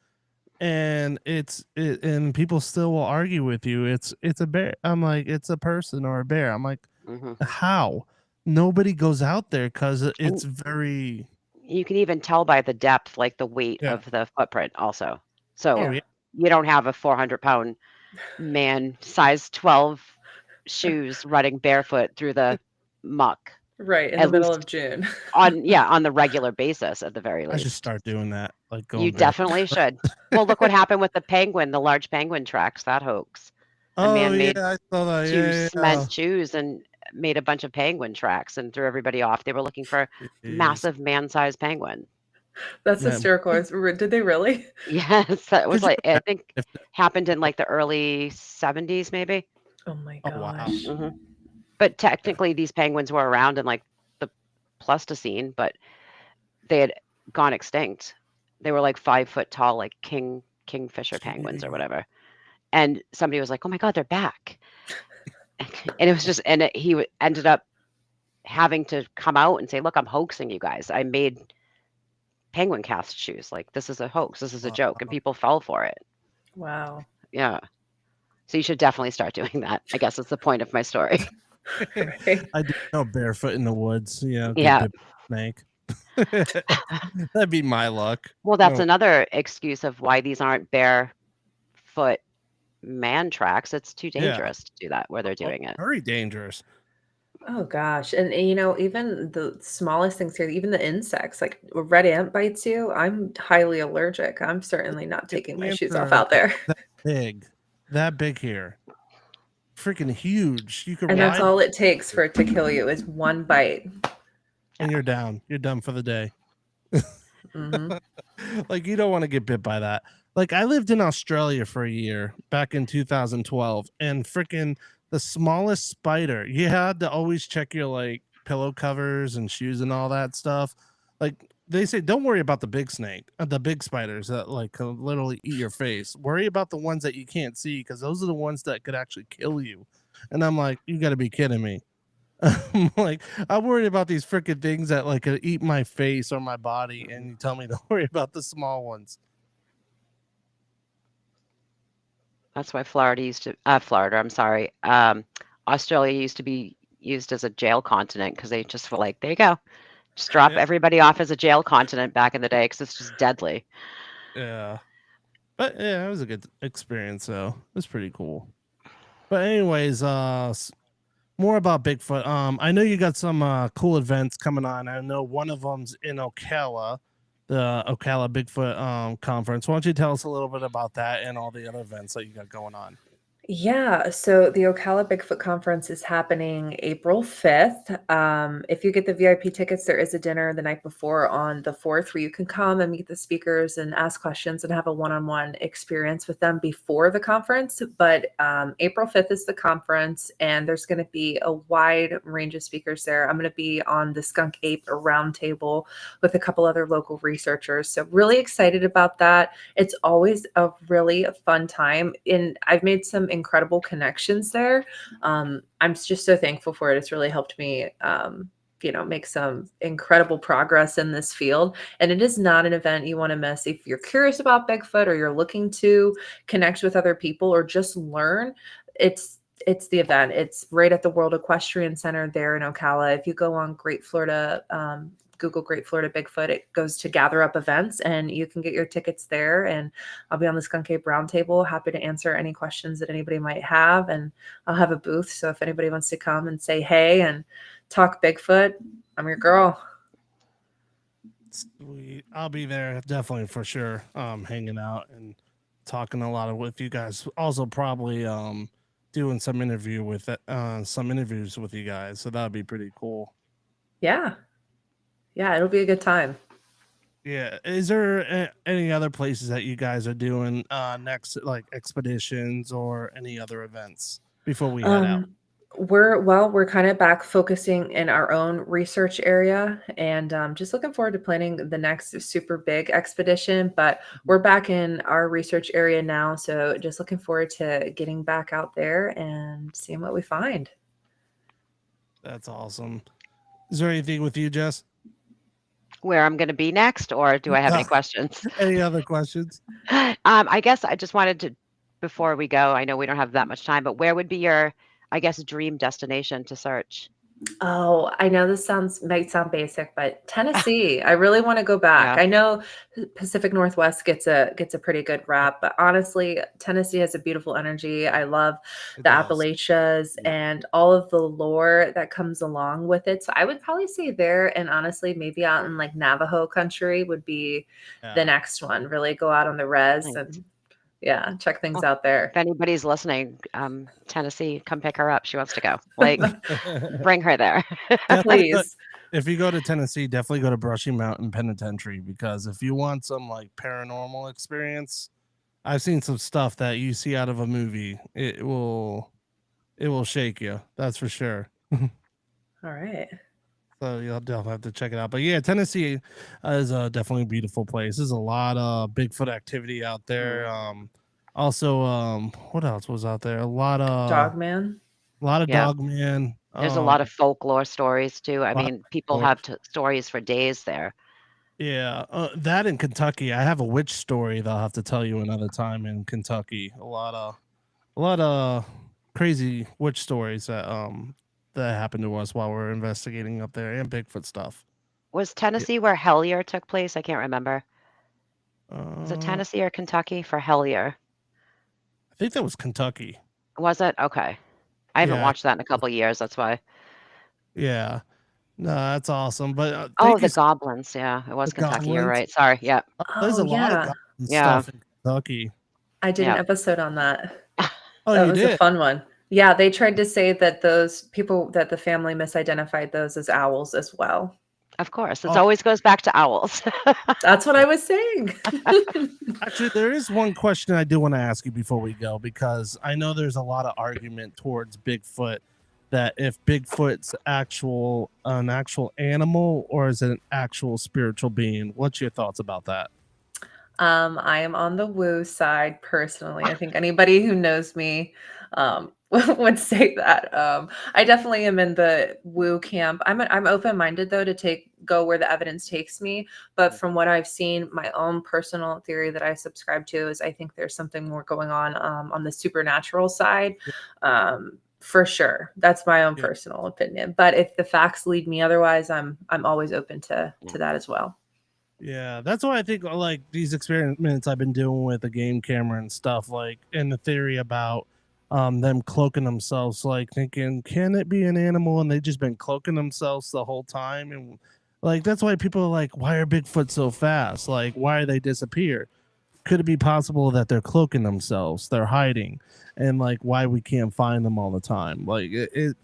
and and people still will argue with you. It's a bear. I'm like, it's a person or a bear. I'm like, hmm how? Nobody goes out there because And it's very you can even tell by the depth, like the weight yeah. of the footprint also. Oh So yeah. Yeah. you don't have a 400-pound man, size 12 shoes running barefoot through the muck, Right, in the at middle least of June. on the regular basis at the very I should least. start doing that. Like You going barefoot. definitely should. Well, look what happened with the penguin, the large penguin tracks, that hoax. A Oh man yeah, made I saw that. 2 Yeah, yeah. cement shoes and made a bunch of penguin tracks and threw everybody off. They were looking for Jeez. massive man-sized penguin. That's Yeah. hysterical. Did they really? Yes, that was Could you like I imagine think if happened in like the early 70s maybe. Oh my oh wow. gosh. But technically these penguins were around in like the Pleistocene, but they had gone extinct. They were like 5 foot tall, like kingfisher penguins or Jeez. whatever. And somebody was like, "Oh my God, they're back!" And it was just, and ended up having to come out and say, "Look, I'm hoaxing you guys. I made penguin cast shoes. Like this is a hoax. This is a joke," and people fell for it. Wow. Yeah. So you should definitely start doing that. I guess that's the point of my story. Right. I do know barefoot in the woods. Get Yeah. bit by a snake. That'd be my luck. Well, that's No, another excuse of why these aren't barefoot man tracks. It's too yeah, dangerous to do that where they're doing it. very dangerous. Oh gosh. And even the smallest things here, even the insects, like a red ant bites you, I'm highly allergic. I'm certainly not taking my Ants shoes off are out there. that big here, freaking huge. You could And that's ride all it takes for it to kill you is one bite. and you're down. You're done for the day. hmm Like you don't want to get bit by that. Like I lived in Australia for a year back in 2012, and freaking the smallest spider. You had to always check your like pillow covers and shoes and all that stuff. Like they say, don't worry about the big snake, the big spiders that like can literally eat your face. Worry about the ones that you can't see because those are the ones that could actually kill you. And I'm like, you got to be kidding me. I'm like, I'm worried about these freaking things that like could eat my face or my body, and you tell me to worry about the small ones. That's why Florida, I'm sorry. Australia used to be used as a jail continent because they just were like, there you go. Just drop Yeah. everybody off as a jail continent back in the day because it's just deadly. Yeah. But yeah, it was a good experience, though. It was pretty cool. But anyways, more about Bigfoot. I know you got some cool events coming on. I know one of them's in Ocala, the Ocala Bigfoot conference. Why don't you tell us a little bit about that and all the other events that you got going on? Yeah, so the Ocala Bigfoot Conference is happening April 5th. If you get the VIP tickets, there is a dinner the night before on the 4th where you can come and meet the speakers and ask questions and have a one-on-one experience with them before the conference. But April 5th is the conference, and there's going to be a wide range of speakers there. I'm going to be on the Skunk Ape Roundtable with a couple other local researchers. So really excited about that. It's always a really fun time, and I've made some incredible connections there. I'm just so thankful for it. It's really helped me, make some incredible progress in this field. And it is not an event you want to miss. If you're curious about Bigfoot, or you're looking to connect with other people or just learn, it's the event. It's right at the World Equestrian Center there in Ocala. If you go on Great Florida, Google Great Florida Bigfoot, it goes to Gather Up Events, and you can get your tickets there. And I'll be on the Skunk Ape Roundtable, happy to answer any questions that anybody might have. And I'll have a booth, so if anybody wants to come and say hey and talk Bigfoot, I'm your girl. Sweet. I'll be there definitely for sure. Hanging out and talking a lot with you guys. Also probably doing some interviews with you guys. So that'd be pretty cool. Yeah, it'll be a good time. Yeah. Is there any other places that you guys are doing next, like expeditions or any other events before we head out? We're kind of back focusing in our own research area, and just looking forward to planning the next super big expedition. But we're back in our research area now, so just looking forward to getting back out there and seeing what we find. That's awesome. Is there anything with you, Jess? Where I'm going to be next, or do I have any questions? Any other questions? I guess I just wanted to, before we go, I know we don't have that much time, but where would be your, I guess, dream destination to search? Oh, I know this might sound basic, but Tennessee, I really want to go back. Yeah. I know Pacific Northwest gets a pretty good rap, but honestly, Tennessee has a beautiful energy. I love the Appalachias and all of the lore that comes along with it. So I would probably say there, and honestly, maybe out in like Navajo country would be the next one. Really go out on the res and check things out there. If anybody's listening, Tennessee, come pick her up. She wants to go. Like, bring her there. Please. If you go to Tennessee, definitely go to Brushy Mountain Penitentiary, because if you want some like paranormal experience, I've seen some stuff that you see out of a movie. It will shake you. That's for sure. All right. So you'll definitely have to check it out. But yeah, Tennessee is definitely a beautiful place. There's a lot of Bigfoot activity out there. Also, what else was out there? A lot of Dogman. Dogman. There's a lot of folklore stories too. I mean, people have stories for days there. Yeah, that in Kentucky. I have a witch story that I'll have to tell you another time in Kentucky. A lot of crazy witch stories that happened to us while we're investigating up there, and Bigfoot stuff. Was Tennessee where Hellier took place? I can't remember. Was it Tennessee or Kentucky for Hellier? I think that was Kentucky. Was it? Okay. I haven't watched that in a couple of years. That's why. Yeah. No, that's awesome. But the goblins. Yeah, it was Kentucky. Goblins? You're right. Sorry. Yeah. There's a lot of goblin stuff in Kentucky. I did an episode on that. Oh, that you was did? a fun one. Yeah, they tried to say that those people, that the family misidentified those as owls as well. Of course. It always goes back to owls. That's what I was saying. Actually, there is one question I do want to ask you before we go, because I know there's a lot of argument towards Bigfoot, that if Bigfoot's an actual animal or is it an actual spiritual being. What's your thoughts about that? I am on the woo side personally. I think anybody who knows me would say that. I definitely am in the woo camp. I'm open-minded though to go where the evidence takes me. But from what I've seen, my own personal theory that I subscribe to is I think there's something more going on the supernatural side. For sure. That's my own personal opinion. But if the facts lead me otherwise, I'm always open to that as well. Yeah, that's why I think like these experiments I've been doing with the game camera and stuff, like in the theory about them cloaking themselves, like thinking, can it be an animal? And they've just been cloaking themselves the whole time. And like, that's why people are like, why are Bigfoot so fast? Like, why are they disappear? Could it be possible that they're cloaking themselves? They're hiding, and like why we can't find them all the time? Like,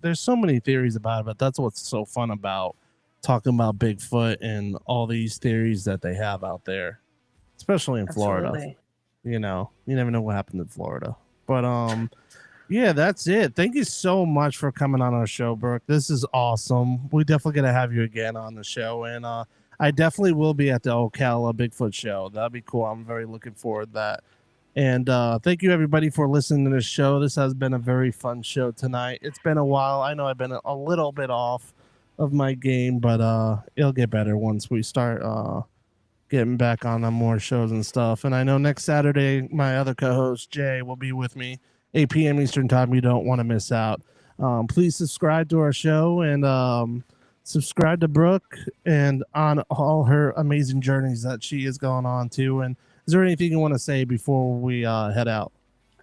there's so many theories about it, but that's what's so fun about talking about Bigfoot and all these theories that they have out there, especially in Florida. You know, you never know what happened in Florida. But yeah, that's it. Thank you so much for coming on our show, Brooke. This is awesome. We definitely gotta have you again on the show, and I definitely will be at the Ocala Bigfoot show. That'd be cool. I'm very looking forward to that. And thank you everybody for listening to this show. This has been a very fun show tonight. It's been a while. I know I've been a little bit off of my game, but it'll get better once we start getting back on more shows and stuff. And I know next Saturday, my other co-host Jay will be with me, 8 p.m. Eastern time. You don't want to miss out. Please subscribe to our show and subscribe to Brooke and on all her amazing journeys that she is going on to. And is there anything you want to say before we head out?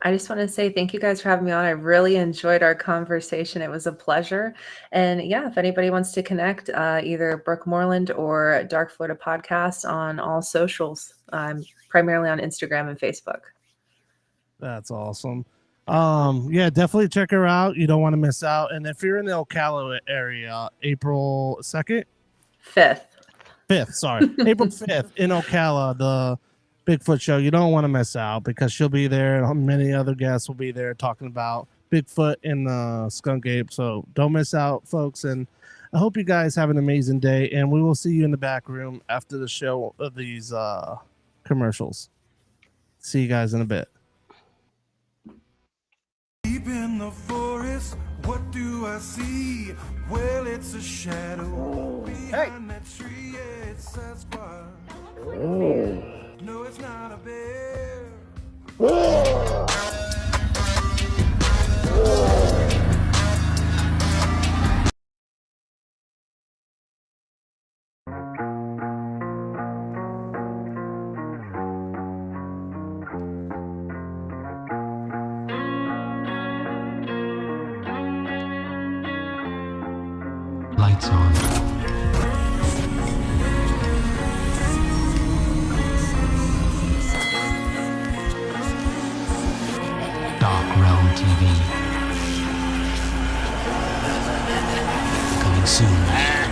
I just want to say thank you guys for having me on. I really enjoyed our conversation. It was a pleasure. And yeah, if anybody wants to connect, either Brooke Moreland or Dark Florida Podcast on all socials. I'm primarily on Instagram and Facebook. That's awesome. Yeah, definitely check her out. You don't want to miss out. And if you're in the Ocala area, April 2nd? 5th, sorry. April 5th in Ocala, the Bigfoot show. You don't want to miss out because she'll be there and many other guests will be there talking about Bigfoot in the skunk ape. So don't miss out, folks. And I hope you guys have an amazing day. And we will see you in the back room after the show of these commercials. See you guys in a bit. Deep in the forest, what do I see? Well, it's a shadow behind that tree. Yeah, it's Sasquatch. No, it's not a bear. Lights on. Dark Realm TV. Coming soon.